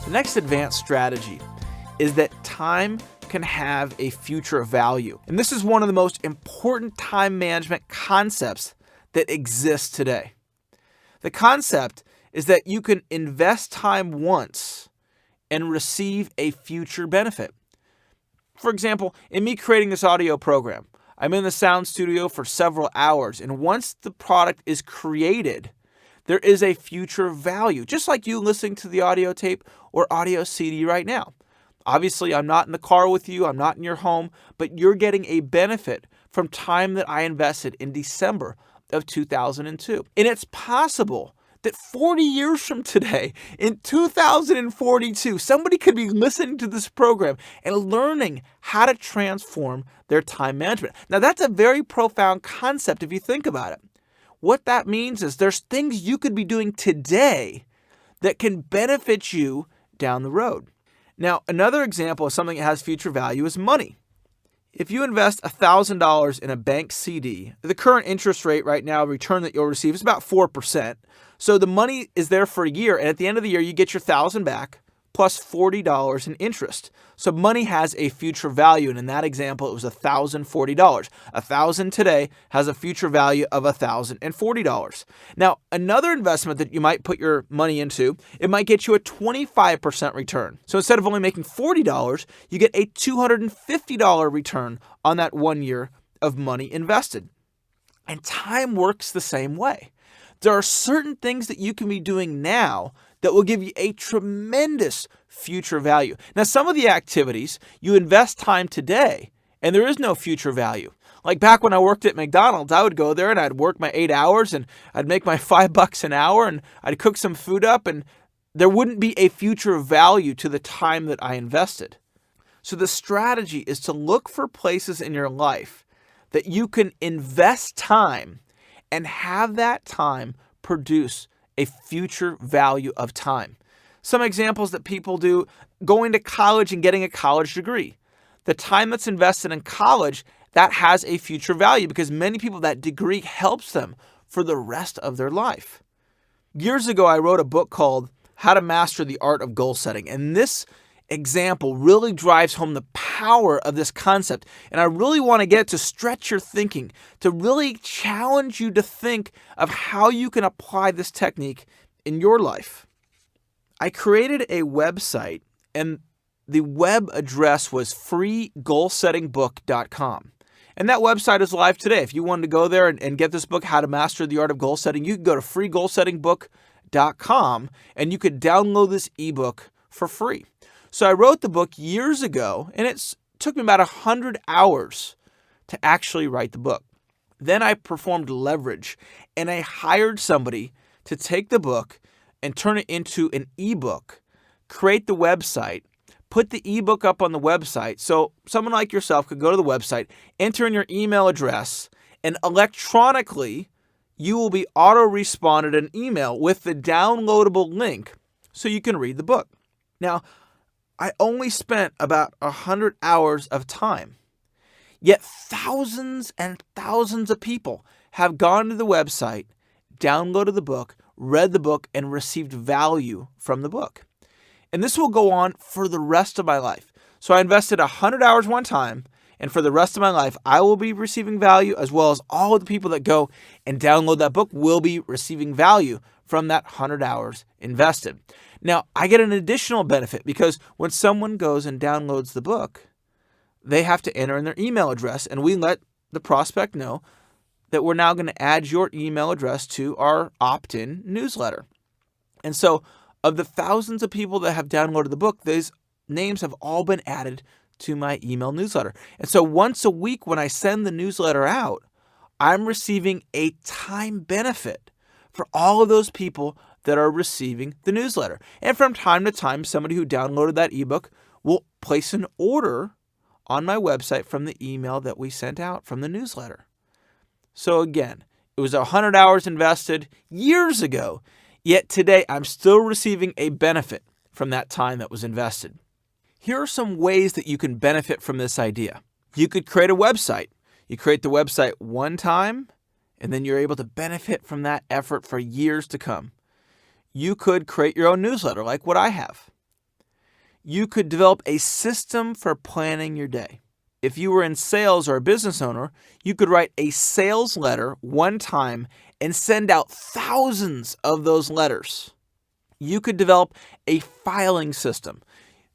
The next advanced strategy is that time can have a future value. And this is one of the most important time management concepts that exists today. The concept is that you can invest time once and receive a future benefit. For example, in me creating this audio program, I'm in the sound studio for several hours, and once the product is created, there is a future value, just like you listening to the audio tape or audio CD right now. Obviously, I'm not in the car with you, I'm not in your home, but you're getting a benefit from time that I invested in December of 2002. And it's possible that 40 years from today, in 2042, somebody could be listening to this program and learning how to transform their time management. Now, that's a very profound concept if you think about it. What that means is there's things you could be doing today that can benefit you down the road. Now, another example of something that has future value is money. If you invest $1,000 in a bank CD, the current interest rate right now, return that you'll receive is about 4%. So the money is there for a year, and at the end of the year, you get your $1,000 back plus $40 in interest. So money has a future value, and in that example, it was $1,040. $1,000 today has a future value of $1,040. Now, another investment that you might put your money into, it might get you a 25% return. So instead of only making $40, you get a $250 return on that 1 year of money invested. And time works the same way. There are certain things that you can be doing now that will give you a tremendous future value. Now, some of the activities, you invest time today, and there is no future value. Like back when I worked at McDonald's, I would go there and I'd work my 8 hours and I'd make my $5 an hour and I'd cook some food up, and there wouldn't be a future value to the time that I invested. So the strategy is to look for places in your life that you can invest time and have that time produce a future value of time. Some examples that people do: going to college and getting a college degree. The time that's invested in college, that has a future value because many people, that degree helps them for the rest of their life. Years ago, I wrote a book called How to Master the Art of Goal Setting, and this example really drives home the power of this concept. And I really want to get to stretch your thinking, to really challenge you to think of how you can apply this technique in your life. I created a website, and the web address was freegoalsettingbook.com. And that website is live today. If you wanted to go there and get this book, How to Master the Art of Goal Setting, you can go to freegoalsettingbook.com and you could download this ebook for free. So I wrote the book years ago, and it took me about 100 hours to actually write the book. Then I performed leverage, and I hired somebody to take the book and turn it into an ebook, create the website, put the ebook up on the website so someone like yourself could go to the website, enter in your email address, and electronically you will be auto-responded an email with the downloadable link so you can read the book. Now, I only spent about 100 hours of time, yet thousands and thousands of people have gone to the website, downloaded the book, read the book, and received value from the book. And this will go on for the rest of my life. So I invested 100 hours one time, and for the rest of my life, I will be receiving value, as well as all of the people that go and download that book will be receiving value from that 100 hours invested. Now, I get an additional benefit because when someone goes and downloads the book, they have to enter in their email address, and we let the prospect know that we're now going to add your email address to our opt-in newsletter. And so of the thousands of people that have downloaded the book, those names have all been added to my email newsletter. And so once a week when I send the newsletter out, I'm receiving a time benefit for all of those people that are receiving the newsletter. And from time to time, somebody who downloaded that ebook will place an order on my website from the email that we sent out from the newsletter. So again, it was 100 hours invested years ago, yet today I'm still receiving a benefit from that time that was invested. Here are some ways that you can benefit from this idea. You could create a website. You create the website one time, and then you're able to benefit from that effort for years to come. You could create your own newsletter like what I have. You could develop a system for planning your day. If you were in sales or a business owner, you could write a sales letter one time and send out thousands of those letters. You could develop a filing system.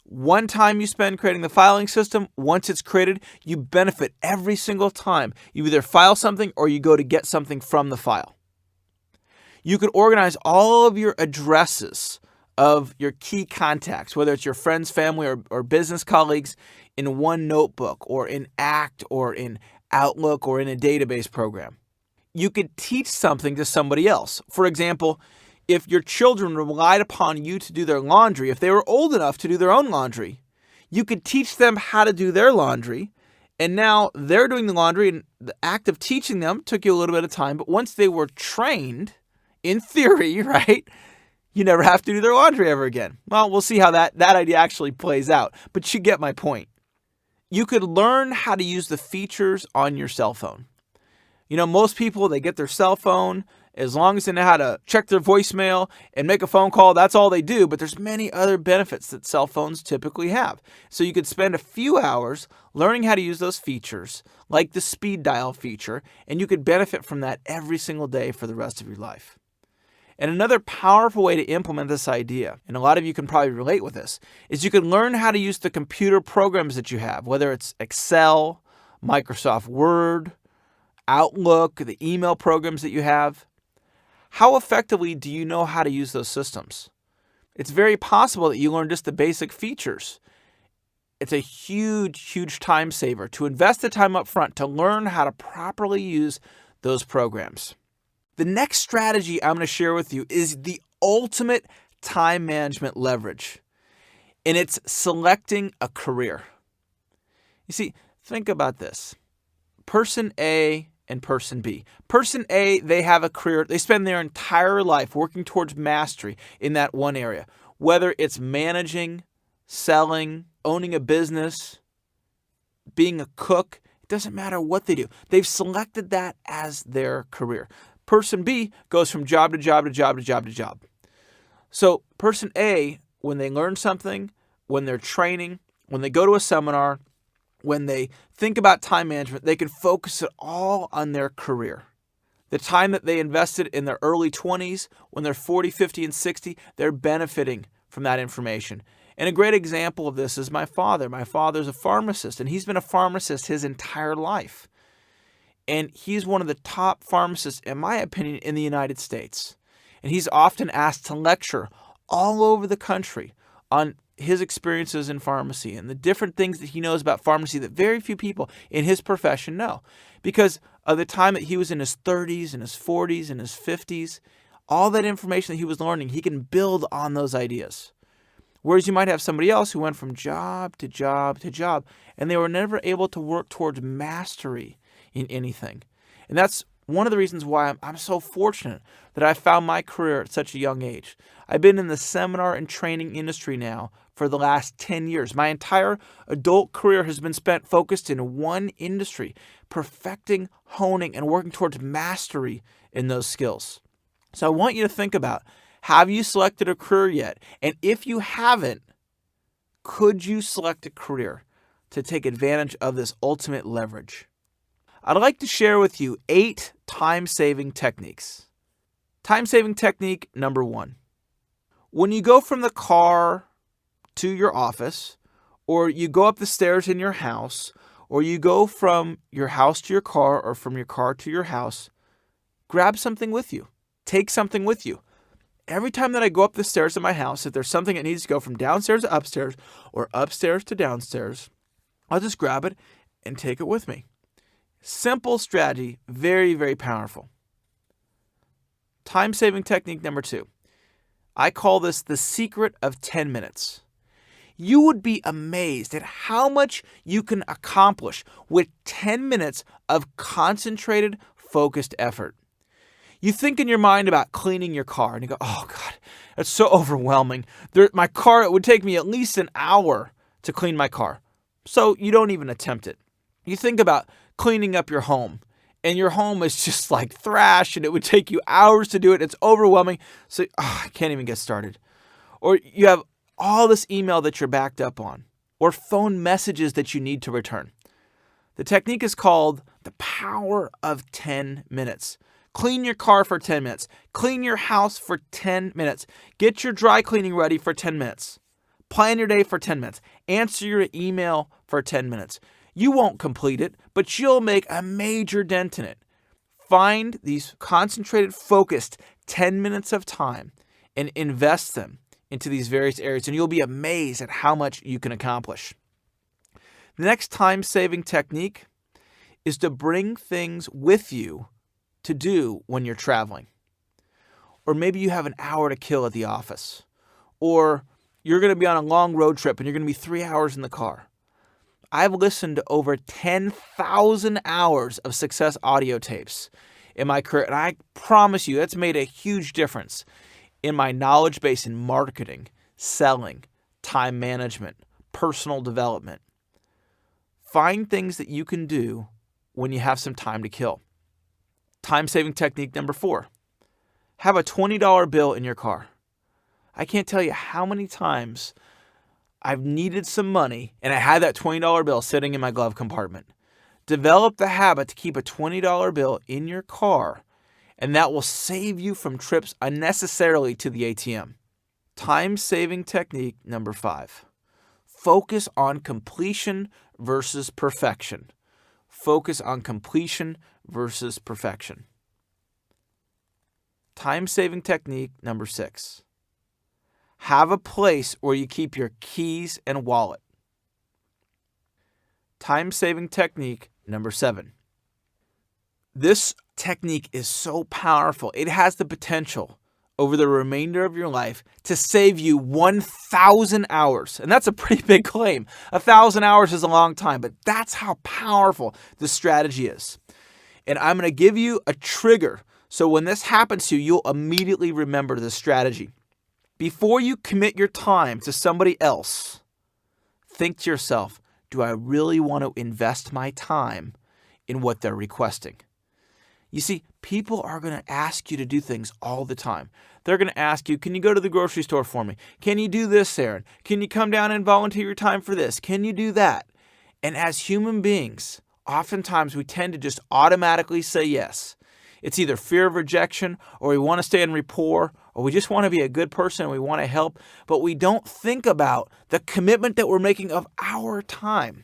One time you spend creating the filing system, once it's created, you benefit every single time. You either file something or you go to get something from the file. You could organize all of your addresses of your key contacts, whether it's your friends, family, or business colleagues, in one notebook or in Act or in Outlook or in a database program. You could teach something to somebody else. For example, if your children relied upon you to do their laundry, if they were old enough to do their own laundry, you could teach them how to do their laundry. And now they're doing the laundry, and the act of teaching them took you a little bit of time. But once they were trained, in theory, right, you never have to do their laundry ever again. Well, we'll see how that idea actually plays out. But you get my point. You could learn how to use the features on your cell phone. Most people, they get their cell phone. As long as they know how to check their voicemail and make a phone call, that's all they do. But there's many other benefits that cell phones typically have. So you could spend a few hours learning how to use those features, like the speed dial feature, and you could benefit from that every single day for the rest of your life. And another powerful way to implement this idea, and a lot of you can probably relate with this, is you can learn how to use the computer programs that you have, whether it's Excel, Microsoft Word, Outlook, the email programs that you have. How effectively do you know how to use those systems? It's very possible that you learn just the basic features. It's a huge, huge time saver to invest the time up front to learn how to properly use those programs. The next strategy I'm going to share with you is the ultimate time management leverage, and it's selecting a career. You see, think about this. Person A and person B. Person A, they have a career. They spend their entire life working towards mastery in that one area, whether it's managing, selling, owning a business, being a cook. It doesn't matter what they do. They've selected that as their career. Person B goes from job to job to job to job to job. So person A, when they learn something, when they're training, when they go to a seminar, when they think about time management, they can focus it all on their career. The time that they invested in their early 20s, when they're 40, 50, and 60, they're benefiting from that information. And a great example of this is my father. My father's a pharmacist, and he's been a pharmacist his entire life. And he's one of the top pharmacists, in my opinion, in the United States. And he's often asked to lecture all over the country on his experiences in pharmacy and the different things that he knows about pharmacy that very few people in his profession know. Because of the time that he was in his 30s and his 40s and his 50s, all that information that he was learning, he can build on those ideas. Whereas you might have somebody else who went from job to job to job, and they were never able to work towards mastery in anything. And that's one of the reasons why I'm so fortunate that I found my career at such a young age. I've been in the seminar and training industry now for the last 10 years. My entire adult career has been spent focused in one industry, perfecting, honing, and working towards mastery in those skills. So I want you to think about, have you selected a career yet? And if you haven't, could you select a career to take advantage of this ultimate leverage? I'd like to share with you 8 time-saving techniques. Time-saving technique number 1. When you go from the car to your office, or you go up the stairs in your house, or you go from your house to your car, or from your car to your house, grab something with you. Take something with you. Every time that I go up the stairs in my house, if there's something that needs to go from downstairs to upstairs, or upstairs to downstairs, I'll just grab it and take it with me. Simple strategy, very, very powerful. Time-saving technique number 2. I call this the secret of 10 minutes. You would be amazed at how much you can accomplish with 10 minutes of concentrated, focused effort. You think in your mind about cleaning your car, and you go, oh God, that's so overwhelming. My car, it would take me at least an hour to clean my car. So you don't even attempt it. You think about cleaning up your home, and your home is just like thrash, and it would take you hours to do it. It's overwhelming, so I can't even get started. Or you have all this email that you're backed up on, or phone messages that you need to return. The technique is called the power of 10 minutes. Clean your car for 10 minutes. Clean your house for 10 minutes. Get your dry cleaning ready for 10 minutes. Plan your day for 10 minutes. Answer your email for 10 minutes. You won't complete it, but you'll make a major dent in it. Find these concentrated, focused 10 minutes of time and invest them into these various areas, and you'll be amazed at how much you can accomplish. The next time-saving technique is to bring things with you to do when you're traveling. Or maybe you have an hour to kill at the office. Or you're going to be on a long road trip and you're going to be 3 hours in the car. I've listened to over 10,000 hours of success audio tapes in my career, and I promise you that's made a huge difference in my knowledge base in marketing, selling, time management, personal development. Find things that you can do when you have some time to kill. Time-saving technique number 4. Have a $20 bill in your car. I can't tell you how many times I've needed some money and I had that $20 bill sitting in my glove compartment. Develop the habit to keep a $20 bill in your car, and that will save you from trips unnecessarily to the ATM. Time-saving technique number 5. Focus on completion versus perfection. Focus on completion versus perfection. Time-saving technique number 6. Have a place where you keep your keys and wallet. Time-saving technique number 7. This technique is so powerful. It has the potential over the remainder of your life to save you 1,000 hours. And that's a pretty big claim. 1,000 hours is a long time, but that's how powerful this strategy is. And I'm going to give you a trigger so when this happens to you, you'll immediately remember this strategy. Before you commit your time to somebody else, think to yourself, do I really want to invest my time in what they're requesting? You see, people are going to ask you to do things all the time. They're going to ask you, can you go to the grocery store for me? Can you do this, Aaron? Can you come down and volunteer your time for this? Can you do that? And as human beings, oftentimes we tend to just automatically say yes. It's either fear of rejection, or we want to stay in rapport, or we just want to be a good person and we want to help, but we don't think about the commitment that we're making of our time.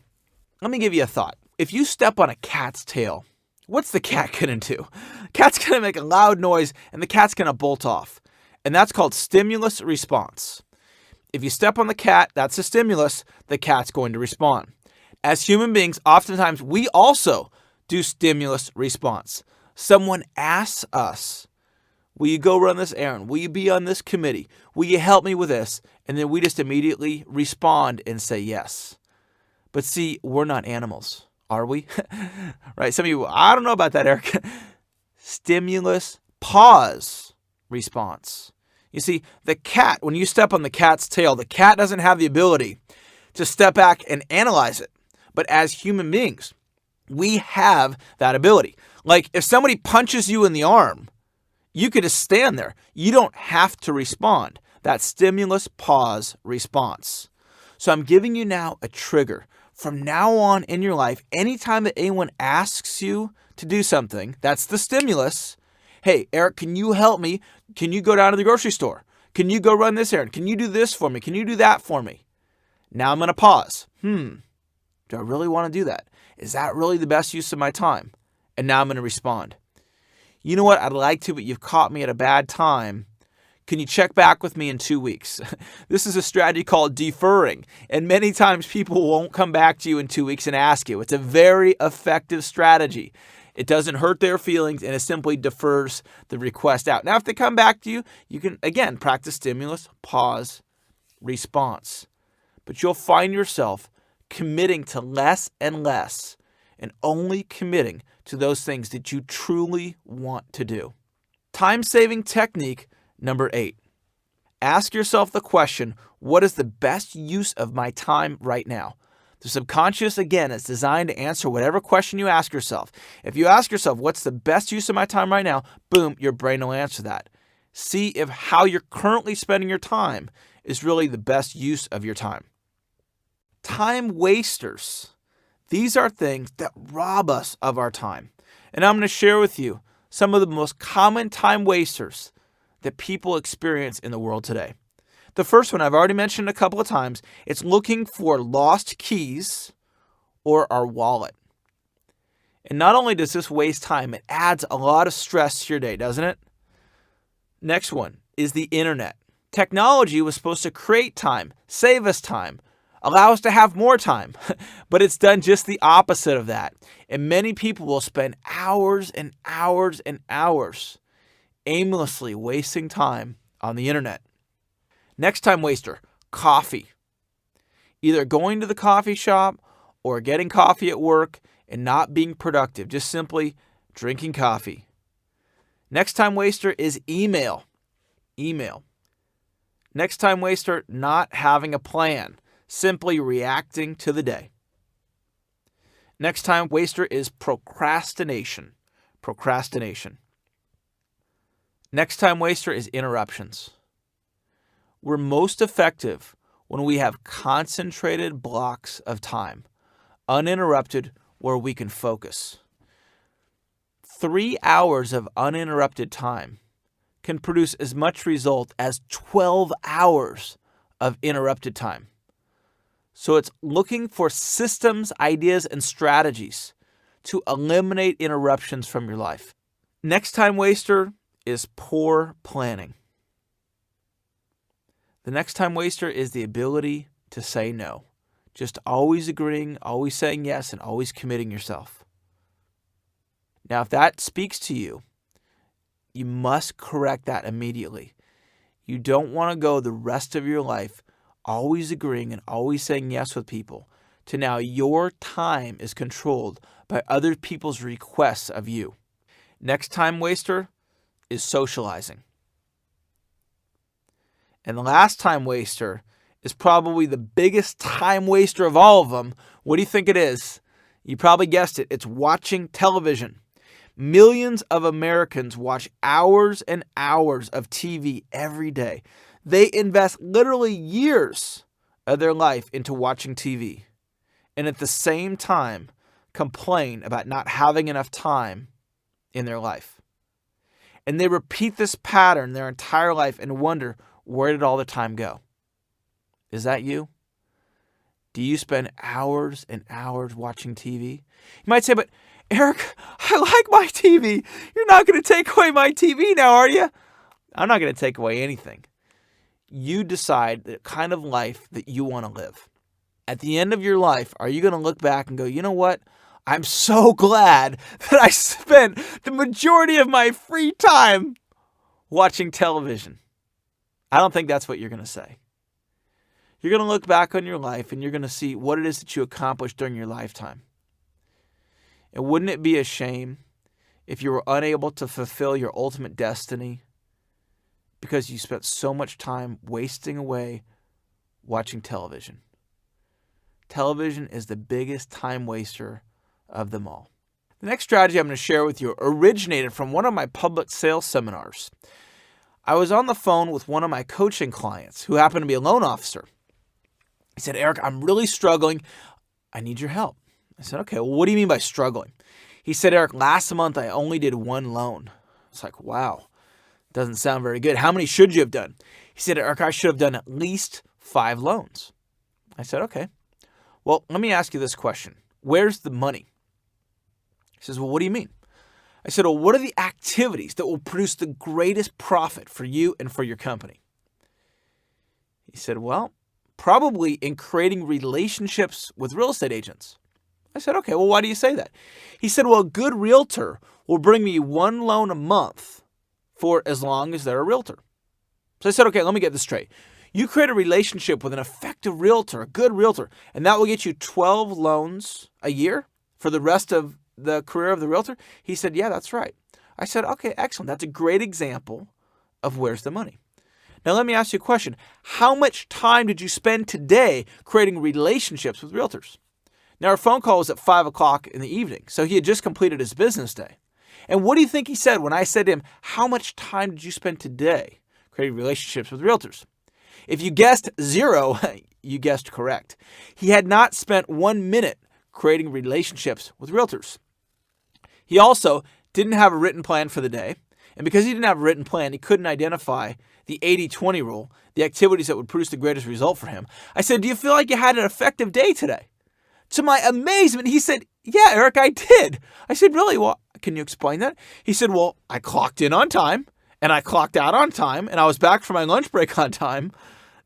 Let me give you a thought. If you step on a cat's tail, what's the cat going to do? Cat's going to make a loud noise and the cat's going to bolt off. And that's called stimulus response. If you step on the cat, that's a stimulus, the cat's going to respond. As human beings, oftentimes we also do stimulus response. Someone asks us, will you go run this errand? Will you be on this committee? Will you help me with this? And then we just immediately respond and say yes. But see, we're not animals, are we? Right? Some of you, I don't know about that, Eric. Stimulus, pause, response. You see, the cat, when you step on the cat's tail, the cat doesn't have the ability to step back and analyze it. But as human beings, we have that ability. Like if somebody punches you in the arm, you could just stand there. You don't have to respond. That stimulus, pause, response. So I'm giving you now a trigger. From now on in your life, anytime that anyone asks you to do something, that's the stimulus. Hey, Eric, can you help me? Can you go down to the grocery store? Can you go run this errand? Can you do this for me? Can you do that for me? Now I'm going to pause. Do I really want to do that? Is that really the best use of my time? And now I'm going to respond. You know what? I'd like to, but you've caught me at a bad time. Can you check back with me in 2 weeks? This is a strategy called deferring. And many times people won't come back to you in 2 weeks and ask you. It's a very effective strategy. It doesn't hurt their feelings, and it simply defers the request out. Now, if they come back to you, you can, again, practice stimulus, pause, response. But you'll find yourself committing to less and less and only committing to those things that you truly want to do. Time-saving technique number 8. Ask yourself the question, what is the best use of my time right now? The subconscious, again, is designed to answer whatever question you ask yourself. If you ask yourself, what's the best use of my time right now? Boom, your brain will answer that. See if how you're currently spending your time is really the best use of your time. Time wasters. These are things that rob us of our time. And I'm going to share with you some of the most common time wasters that people experience in the world today. The first one I've already mentioned a couple of times. It's looking for lost keys or our wallet. And not only does this waste time, it adds a lot of stress to your day, doesn't it? Next one is the internet. Technology was supposed to create time, save us time, allow us to have more time, but it's done just the opposite of that. And many people will spend hours and hours and hours aimlessly wasting time on the internet. Next time waster, coffee. Either going to the coffee shop or getting coffee at work and not being productive, just simply drinking coffee. Next time waster is email. Next time waster, not having a plan, simply reacting to the day. Next time waster is procrastination. Next time waster is interruptions. We're most effective when we have concentrated blocks of time, uninterrupted, where we can focus. 3 hours of uninterrupted time can produce as much result as 12 hours of interrupted time. So it's looking for systems, ideas, and strategies to eliminate interruptions from your life. Next time waster is poor planning. The next time waster is the ability to say no. Just always agreeing, always saying yes, and always committing yourself. Now, if that speaks to you, you must correct that immediately. You don't want to go the rest of your life always agreeing and always saying yes with people to now your time is controlled by other people's requests of you. Next time waster is socializing. And the last time waster is probably the biggest time waster of all of them. What do you think it is? You probably guessed it. It's watching television. Millions of Americans watch hours and hours of TV every day. They invest literally years of their life into watching TV. And at the same time, complain about not having enough time in their life. And they repeat this pattern their entire life and wonder, where did all the time go? Is that you? Do you spend hours and hours watching TV? You might say, but Eric, I like my TV. You're not going to take away my TV now, are you? I'm not going to take away anything. You decide the kind of life that you want to live. At the end of your life, are you going to look back and go, you know what? I'm so glad that I spent the majority of my free time watching television. I don't think that's what you're going to say. You're going to look back on your life and you're going to see what it is that you accomplished during your lifetime. And wouldn't it be a shame if you were unable to fulfill your ultimate destiny because you spent so much time wasting away watching television? Television is the biggest time waster of them all. The next strategy I'm going to share with you originated from one of my public sales seminars. I was on the phone with one of my coaching clients who happened to be a loan officer. He said, Eric, I'm really struggling. I need your help. I said, okay, well, what do you mean by struggling? He said, Eric, last month I only did one loan. It's like, wow, doesn't sound very good. How many should you have done? He said, Eric, I should have done at least 5 loans. I said, okay. Well, let me ask you this question. Where's the money? He says, well, what do you mean? I said, well, what are the activities that will produce the greatest profit for you and for your company? He said, well, probably in creating relationships with real estate agents. I said, okay, well, why do you say that? He said, well, a good realtor will bring me 1 loan a month for as long as they're a realtor. So I said, okay, let me get this straight. You create a relationship with an effective realtor, a good realtor, and that will get you 12 loans a year for the rest of the career of the realtor? He said, yeah, that's right. I said, okay, excellent. That's a great example of where's the money. Now, let me ask you a question. How much time did you spend today creating relationships with realtors? Now, our phone call was at 5 o'clock in the evening, so he had just completed his business day. And what do you think he said when I said to him, how much time did you spend today creating relationships with realtors? If you guessed 0, you guessed correct. He had not spent 1 minute creating relationships with realtors. He also didn't have a written plan for the day. And because he didn't have a written plan, he couldn't identify the 80-20 rule, the activities that would produce the greatest result for him. I said, do you feel like you had an effective day today? To my amazement, he said, yeah, Eric, I did. I said, really? Well, can you explain that? He said, well, I clocked in on time and I clocked out on time and I was back for my lunch break on time.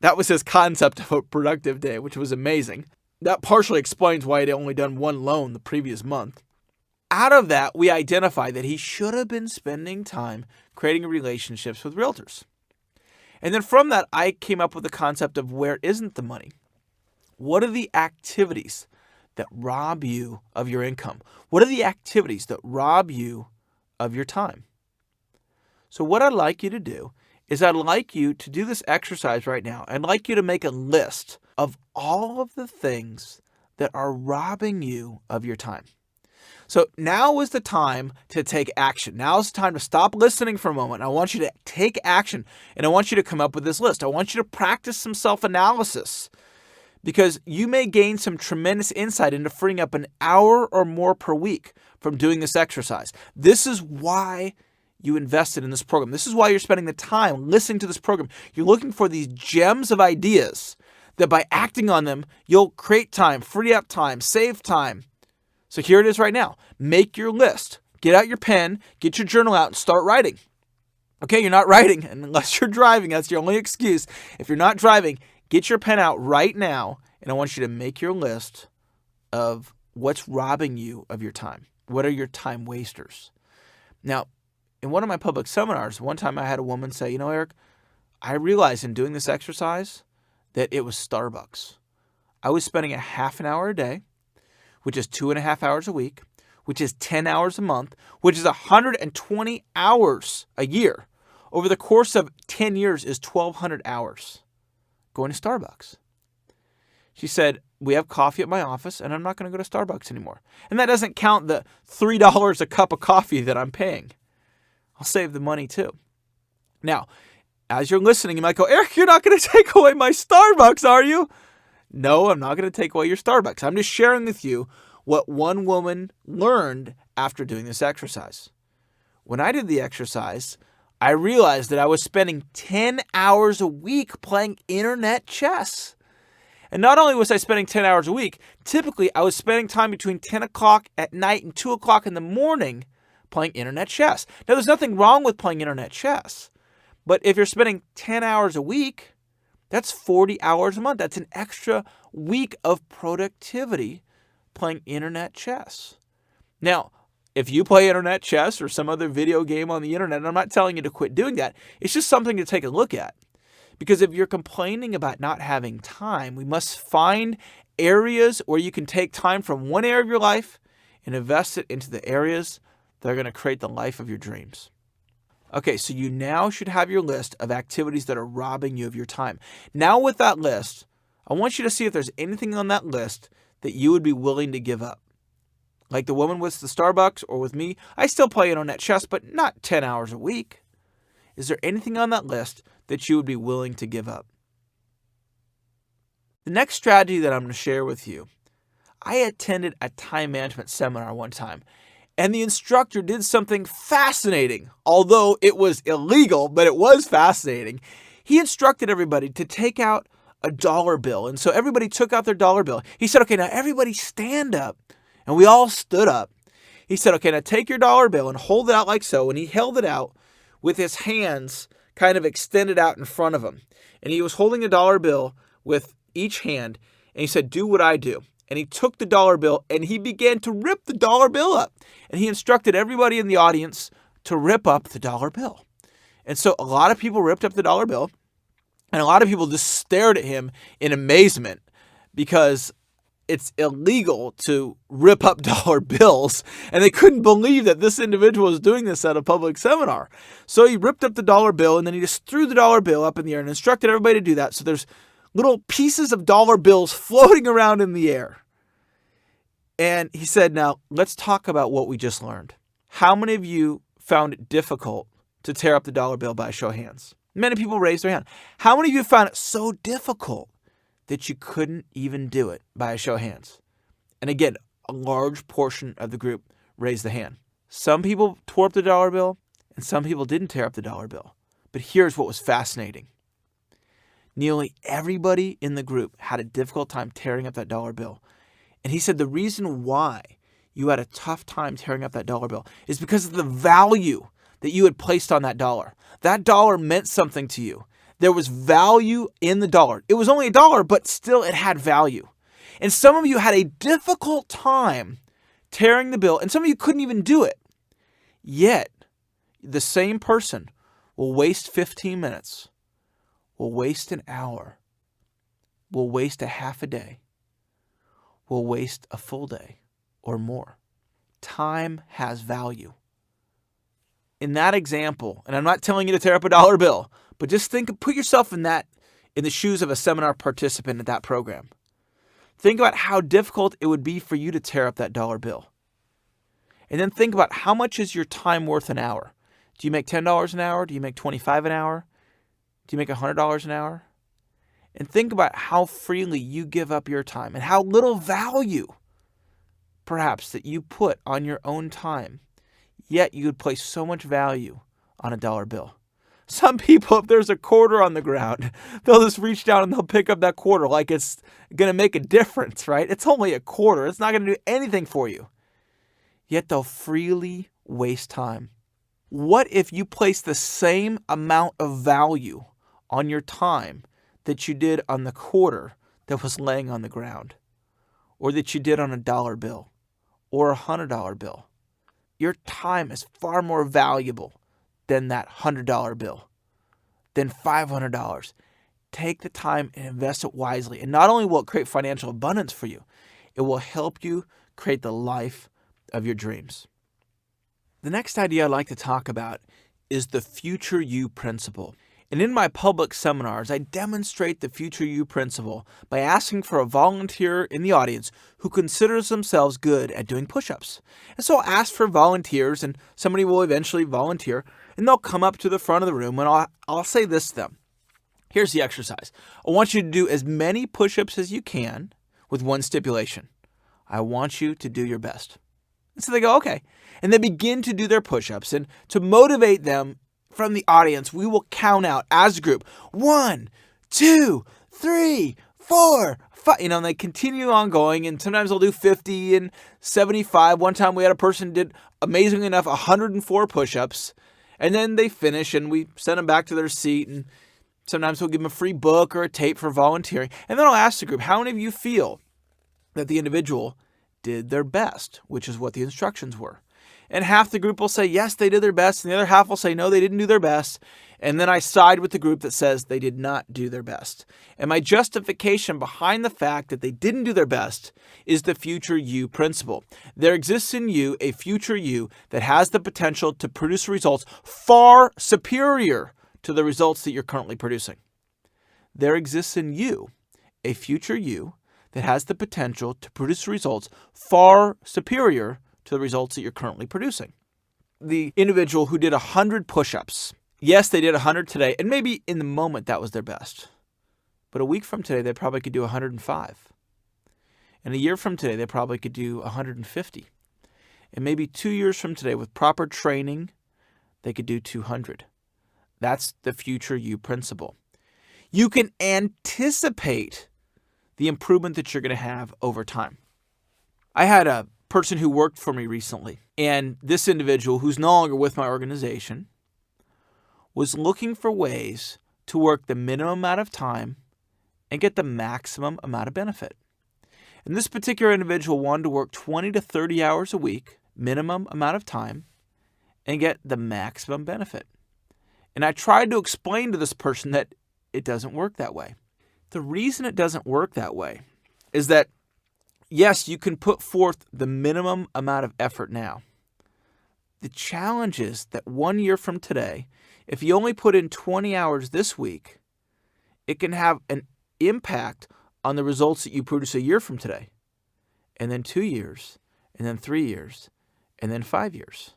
That was his concept of a productive day, which was amazing. That partially explains why he'd only done 1 loan the previous month. Out of that, we identified that he should have been spending time creating relationships with realtors. And then from that, I came up with the concept of where isn't the money? What are the activities that rob you of your income? What are the activities that rob you of your time? So what I'd like you to do is I'd like you to do this exercise right now. I'd like you to make a list of all of the things that are robbing you of your time. So now is the time to take action. Now is the time to stop listening for a moment. I want you to take action, and I want you to come up with this list. I want you to practice some self-analysis because you may gain some tremendous insight into freeing up an hour or more per week from doing this exercise. This is why you invested in this program. This is why you're spending the time listening to this program. You're looking for these gems of ideas that by acting on them, you'll create time, free up time, save time. So here it is right now. Make your list. Get out your pen, get your journal out, and start writing. Okay, you're not writing, and unless you're driving, that's your only excuse. If you're not driving, get your pen out right now, and I want you to make your list of what's robbing you of your time. What are your time wasters? Now, in one of my public seminars, one time I had a woman say, you know, Eric, I realized in doing this exercise that it was Starbucks. I was spending a half an hour a day, which is 2.5 hours a week, which is 10 hours a month, which is 120 hours a year. Over the course of 10 years is 1,200 hours going to Starbucks. She said, we have coffee at my office, and I'm not going to go to Starbucks anymore. And that doesn't count the $3 a cup of coffee that I'm paying. I'll save the money too. Now, as you're listening, you might go, Eric, you're not going to take away my Starbucks, are you? No, I'm not going to take away your Starbucks. I'm just sharing with you what one woman learned after doing this exercise. When I did the exercise, I realized that I was spending 10 hours a week playing internet chess. And not only was I spending 10 hours a week, typically I was spending time between 10 o'clock at night and 2 o'clock in the morning playing internet chess. Now, there's nothing wrong with playing internet chess, but if you're spending 10 hours a week, that's 40 hours a month. That's an extra week of productivity playing internet chess. Now, if you play internet chess or some other video game on the internet, I'm not telling you to quit doing that. It's just something to take a look at. Because if you're complaining about not having time, we must find areas where you can take time from one area of your life and invest it into the areas that are going to create the life of your dreams. Okay, so you now should have your list of activities that are robbing you of your time. Now with that list, I want you to see if there's anything on that list that you would be willing to give up. Like the woman with the Starbucks or with me, I still play internet chess, but not 10 hours a week. Is there anything on that list that you would be willing to give up? The next strategy that I'm going to share with you, I attended a time management seminar one time, and the instructor did something fascinating. Although it was illegal, but it was fascinating. He instructed everybody to take out a dollar bill. And so everybody took out their dollar bill. He said, okay, now everybody stand up. And we all stood up. He said, okay, now take your dollar bill and hold it out like so. And he held it out with his hands kind of extended out in front of him. And he was holding a dollar bill with each hand. And he said, do what I do. And he took the dollar bill and he began to rip the dollar bill up. And he instructed everybody in the audience to rip up the dollar bill. And so a lot of people ripped up the dollar bill. And a lot of people just stared at him in amazement because it's illegal to rip up dollar bills. And they couldn't believe that this individual was doing this at a public seminar. So he ripped up the dollar bill and then he just threw the dollar bill up in the air and instructed everybody to do that. So there's little pieces of dollar bills floating around in the air. And he said, now let's talk about what we just learned. How many of you found it difficult to tear up the dollar bill by a show of hands? Many people raised their hand. How many of you found it so difficult that you couldn't even do it by a show of hands? And again, a large portion of the group raised the hand. Some people tore up the dollar bill and some people didn't tear up the dollar bill. But here's what was fascinating. Nearly everybody in the group had a difficult time tearing up that dollar bill. And he said the reason why you had a tough time tearing up that dollar bill is because of the value that you had placed on that dollar. That dollar meant something to you. There was value in the dollar. It was only $1, but still it had value. And some of you had a difficult time tearing the bill, and some of you couldn't even do it. Yet, the same person will waste 15 minutes, will waste an hour, will waste a half a day, will waste a full day or more. Time has value. In that example, and I'm not telling you to tear up a dollar bill, but just put yourself in the shoes of a seminar participant at that program. Think about how difficult it would be for you to tear up that dollar bill. And then think about how much is your time worth an hour? Do you make $10 an hour? Do you make $25 an hour? Do you make $100 an hour? And think about how freely you give up your time and how little value, perhaps, that you put on your own time. Yet you would place so much value on a dollar bill. Some people, if there's a quarter on the ground, they'll just reach down and they'll pick up that quarter like it's going to make a difference, right? It's only a quarter. It's not going to do anything for you. Yet they'll freely waste time. What if you place the same amount of value on your time that you did on the quarter that was laying on the ground, or that you did on a dollar bill or $100 bill? Your time is far more valuable than that $100 bill, than $500. Take the time and invest it wisely. And not only will it create financial abundance for you, it will help you create the life of your dreams. The next idea I'd like to talk about is the future you principle. And in my public seminars, I demonstrate the future you principle by asking for a volunteer in the audience who considers themselves good at doing push-ups. And so I'll ask for volunteers, and somebody will eventually volunteer, and they'll come up to the front of the room, and I'll say this to them. Here's the exercise. I want you to do as many push-ups as you can with one stipulation. I want you to do your best. And so they go, okay. And they begin to do their push-ups. And to motivate them from the audience, we will count out as a group. 1, 2, 3, 4, 5. And they continue on going. And sometimes they'll do 50 and 75. One time we had a person did, amazingly enough, 104 push-ups. And then they finish and we send them back to their seat. And sometimes we'll give them a free book or a tape for volunteering. And then I'll ask the group, how many of you feel that the individual did their best, which is what the instructions were? And half the group will say, yes, they did their best. And the other half will say, no, they didn't do their best. And then I side with the group that says they did not do their best. And my justification behind the fact that they didn't do their best is the future you principle. There exists in you a future you that has the potential to produce results far superior to the results that you're currently producing. There exists in you a future you that has the potential to produce results far superior to the results that you're currently producing. The individual who did 100 push-ups, yes, they did 100 today, and maybe in the moment that was their best. But a week from today, they probably could do 105. And a year from today, they probably could do 150. And maybe 2 years from today, with proper training, they could do 200. That's the future you principle. You can anticipate the improvement that you're going to have over time. I had a person who worked for me recently, and this individual, who's no longer with my organization, was looking for ways to work the minimum amount of time and get the maximum amount of benefit. And this particular individual wanted to work 20 to 30 hours a week, minimum amount of time, and get the maximum benefit. And I tried to explain to this person that it doesn't work that way. The reason it doesn't work that way is that, yes, you can put forth the minimum amount of effort now. The challenge is that 1 year from today, if you only put in 20 hours this week, it can have an impact on the results that you produce a year from today, and then 2 years, and then 3 years, and then 5 years.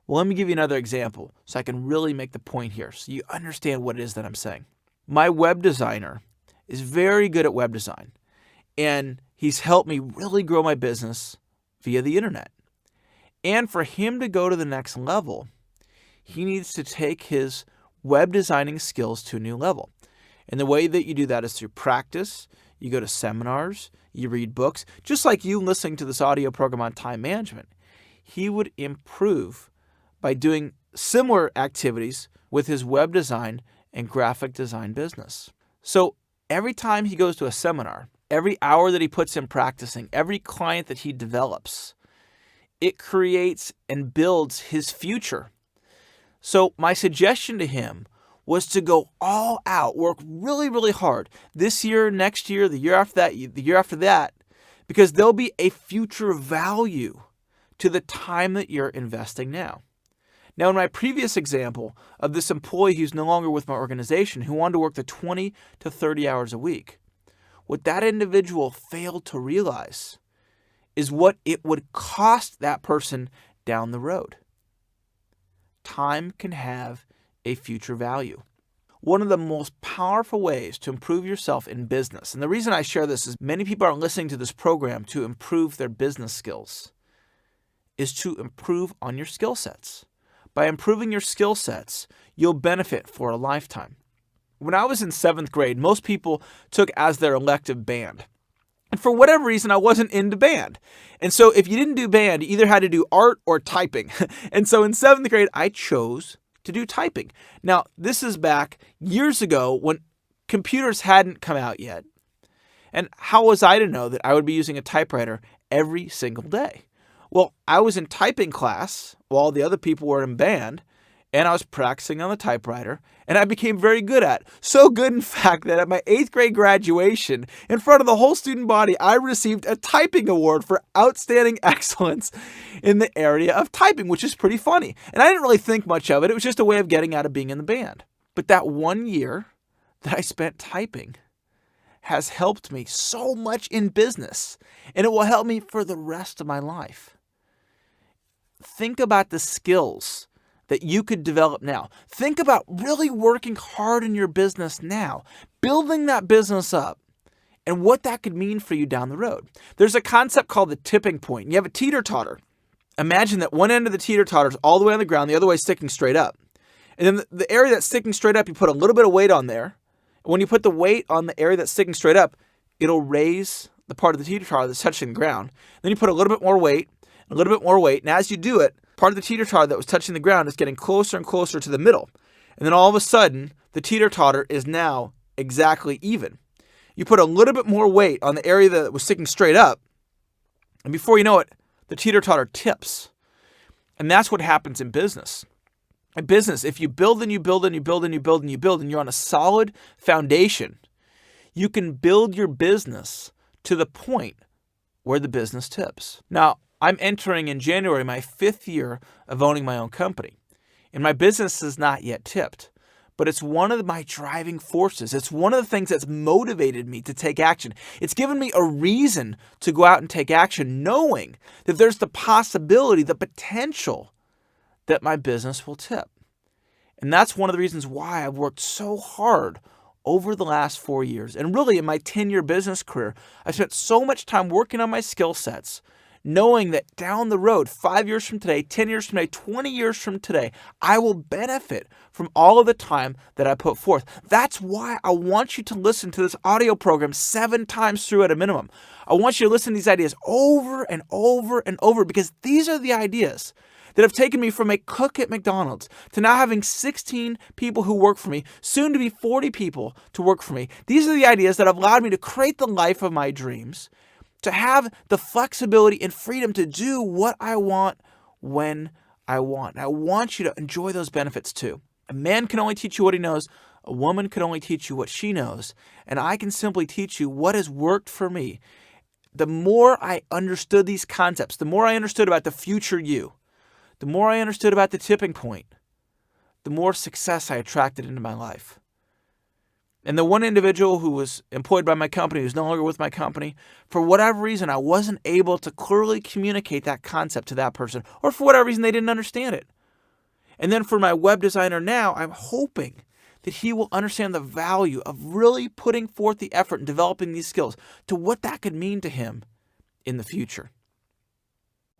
Well, let me give you another example so I can really make the point here so you understand what it is that I'm saying. My web designer is very good at web design, and he's helped me really grow my business via the internet. And for him to go to the next level, he needs to take his web designing skills to a new level. And the way that you do that is through practice. You go to seminars, you read books, just like you listening to this audio program on time management. He would improve by doing similar activities with his web design and graphic design business. So every time he goes to a seminar, every hour that he puts in practicing, every client that he develops, it creates and builds his future. So my suggestion to him was to go all out, work really, really hard this year, next year, the year after that, the year after that, because there'll be a future value to the time that you're investing now. Now, in my previous example of this employee who's no longer with my organization, who wanted to work the 20 to 30 hours a week, what that individual failed to realize is what it would cost that person down the road. Time can have a future value. One of the most powerful ways to improve yourself in business, and the reason I share this is many people are listening to this program to improve their business skills, is to improve on your skill sets. By improving your skill sets, you'll benefit for a lifetime. When I was in 7th grade, most people took as their elective band. And for whatever reason, I wasn't into band. And so if you didn't do band, you either had to do art or typing. And so in 7th grade, I chose to do typing. Now, this is back years ago when computers hadn't come out yet. And how was I to know that I would be using a typewriter every single day? Well, I was in typing class while the other people were in band, and I was practicing on the typewriter, and I became very good at it. So good, in fact, that at my 8th grade graduation, in front of the whole student body, I received a typing award for outstanding excellence in the area of typing, which is pretty funny. And I didn't really think much of it. It was just a way of getting out of being in the band. But that 1 year that I spent typing has helped me so much in business, and it will help me for the rest of my life. Think about the skills that you could develop now. Think about really working hard in your business now, building that business up, and what that could mean for you down the road. There's a concept called the tipping point. You have a teeter-totter. Imagine that one end of the teeter-totter is all the way on the ground, the other way is sticking straight up. And then the area that's sticking straight up, you put a little bit of weight on there. When you put the weight on the area that's sticking straight up, it'll raise the part of the teeter-totter that's touching the ground. Then you put a little bit more weight, a little bit more weight, and as you do it, part of the teeter-totter that was touching the ground is getting closer and closer to the middle. And then all of a sudden, the teeter-totter is now exactly even. You put a little bit more weight on the area that was sticking straight up, and before you know it, the teeter-totter tips. And that's what happens in business. In business, if you build and you build and you build and you build and you build and you're on a solid foundation, you can build your business to the point where the business tips. Now, I'm entering in January my 5th year of owning my own company, and my business is not yet tipped, but it's one of my driving forces. It's one of the things that's motivated me to take action. It's given me a reason to go out and take action, knowing that there's the possibility, the potential that my business will tip. And that's one of the reasons why I've worked so hard over the last 4 years. And really in my 10-year business career, I've spent so much time working on my skill sets, knowing that down the road, 5 years from today, 10 years from today, 20 years from today, I will benefit from all of the time that I put forth. That's why I want you to listen to this audio program 7 times through at a minimum. I want you to listen to these ideas over and over and over, because these are the ideas that have taken me from a cook at McDonald's to now having 16 people who work for me, soon to be 40 people to work for me. These are the ideas that have allowed me to create the life of my dreams, to have the flexibility and freedom to do what I want when I want. And I want you to enjoy those benefits too. A man can only teach you what he knows. A woman can only teach you what she knows. And I can simply teach you what has worked for me. The more I understood these concepts, the more I understood about the future you, the more I understood about the tipping point, the more success I attracted into my life. And the one individual who was employed by my company, who's no longer with my company, for whatever reason, I wasn't able to clearly communicate that concept to that person, or for whatever reason, they didn't understand it. And then for my web designer now, I'm hoping that he will understand the value of really putting forth the effort and developing these skills to what that could mean to him in the future.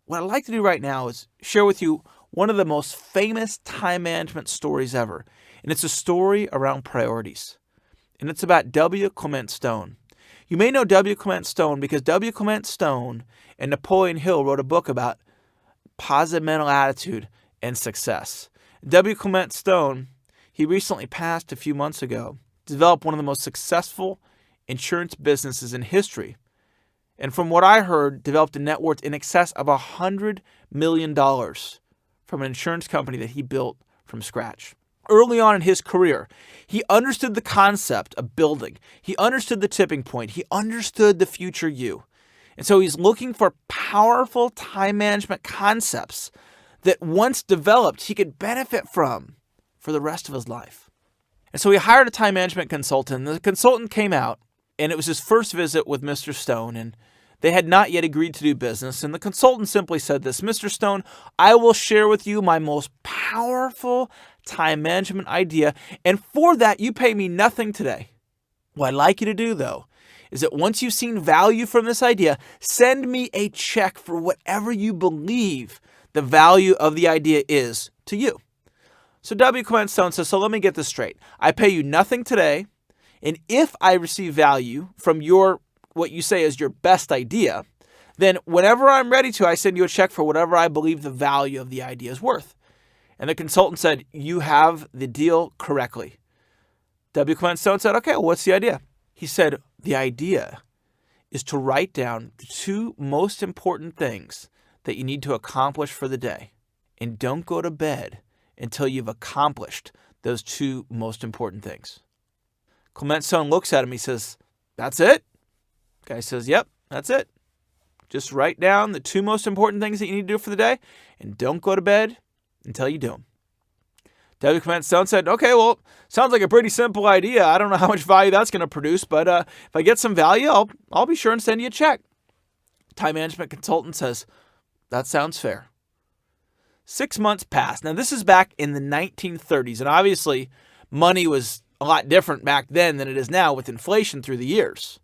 What I'd like to do right now is share with you one of the most famous time management stories ever. And it's a story around priorities. And it's about W. Clement Stone. You may know W. Clement Stone because W. Clement Stone and Napoleon Hill wrote a book about positive mental attitude and success. W. Clement Stone, he recently passed a few months ago, developed one of the most successful insurance businesses in history. And from what I heard, developed a net worth in excess of $100 million from an insurance company that he built from scratch. Early on in his career, he understood the concept of building. He understood the tipping point. He understood the future you. And so he's looking for powerful time management concepts that once developed, he could benefit from for the rest of his life. And so he hired a time management consultant. The consultant came out, and it was his first visit with Mr. Stone, and they had not yet agreed to do business. And the consultant simply said this, "Mr. Stone, I will share with you my most powerful time management idea, and for that, you pay me nothing today. What I'd like you to do, though, is that once you've seen value from this idea, send me a check for whatever you believe the value of the idea is to you." So W. Clement Stone says, so let me get this straight. I pay you nothing today, and if I receive value from what you say is your best idea, then whenever I'm ready to, I send you a check for whatever I believe the value of the idea is worth. And the consultant said, you have the deal correctly. W. Clement Stone said, okay, well, what's the idea? He said, the idea is to write down the two most important things that you need to accomplish for the day. And don't go to bed until you've accomplished those two most important things. Clement Stone looks at him. He says, that's it? Guy says, yep, that's it. Just write down the two most important things that you need to do for the day and don't go to bed until you do them. W. Clement Stone said, okay, well, sounds like a pretty simple idea. I don't know how much value that's going to produce, but if I get some value, I'll be sure and send you a check. Time management consultant says, that sounds fair. 6 months passed. Now, this is back in the 1930s, and obviously money was a lot different back then than it is now with inflation through the years.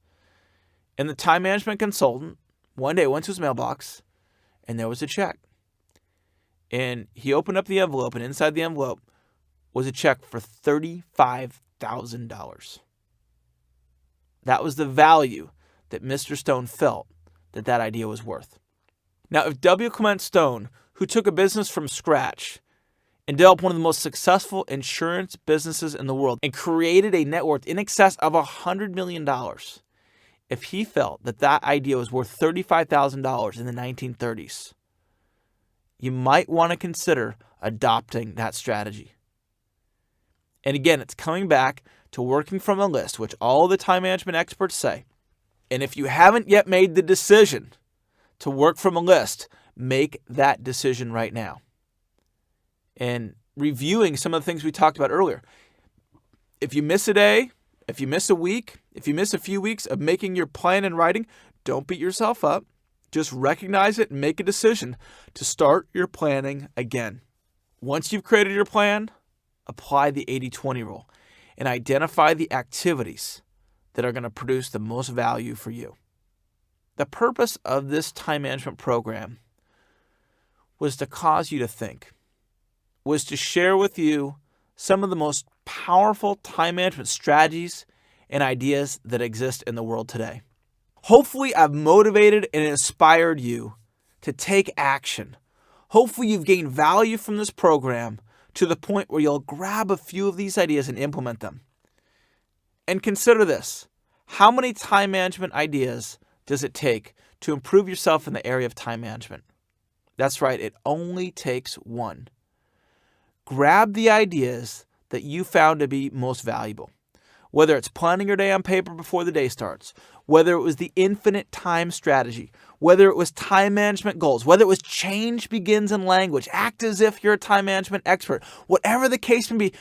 And the time management consultant one day went to his mailbox, and there was a check. And he opened up the envelope, and inside the envelope was a check for $35,000. That was the value that Mr. Stone felt that idea was worth. Now, if W. Clement Stone, who took a business from scratch and developed one of the most successful insurance businesses in the world and created a net worth in excess of $100 million, if he felt that idea was worth $35,000 in the 1930s, you might want to consider adopting that strategy. And again, it's coming back to working from a list, which all the time management experts say. And if you haven't yet made the decision to work from a list, make that decision right now. And reviewing some of the things we talked about earlier. If you miss a day, if you miss a week, if you miss a few weeks of making your plan and writing, don't beat yourself up. Just recognize it and make a decision to start your planning again. Once you've created your plan, apply the 80-20 rule and identify the activities that are going to produce the most value for you. The purpose of this time management program was to cause you to think, was to share with you some of the most powerful time management strategies and ideas that exist in the world today. Hopefully, I've motivated and inspired you to take action. Hopefully, you've gained value from this program to the point where you'll grab a few of these ideas and implement them. And consider this. How many time management ideas does it take to improve yourself in the area of time management? That's right, it only takes one. Grab the ideas that you found to be most valuable. Whether it's planning your day on paper before the day starts, whether it was the infinite time strategy, whether it was time management goals, whether it was change begins in language, act as if you're a time management expert, whatever the case may be,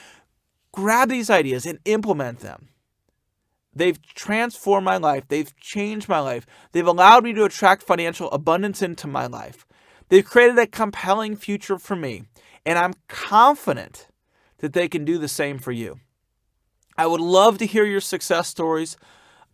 grab these ideas and implement them. They've transformed my life. They've changed my life. They've allowed me to attract financial abundance into my life. They've created a compelling future for me. and I'm confident that they can do the same for you. I would love to hear your success stories.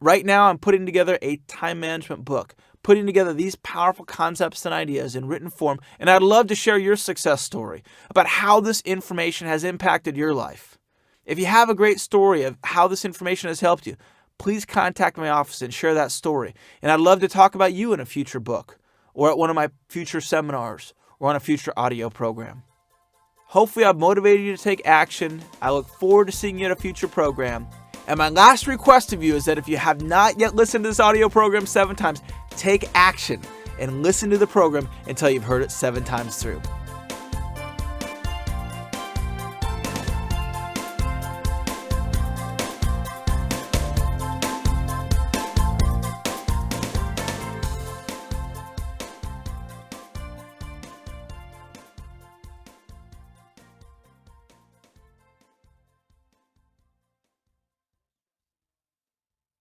Right now, I'm putting together a time management book, putting together these powerful concepts and ideas in written form, and I'd love to share your success story about how this information has impacted your life. If you have a great story of how this information has helped you, please contact my office and share that story. And I'd love to talk about you in a future book, or at one of my future seminars, or on a future audio program. Hopefully I've motivated you to take action. I look forward to seeing you at a future program. And my last request of you is that if you have not yet listened to this audio program 7 times, take action and listen to the program until you've heard it 7 times through.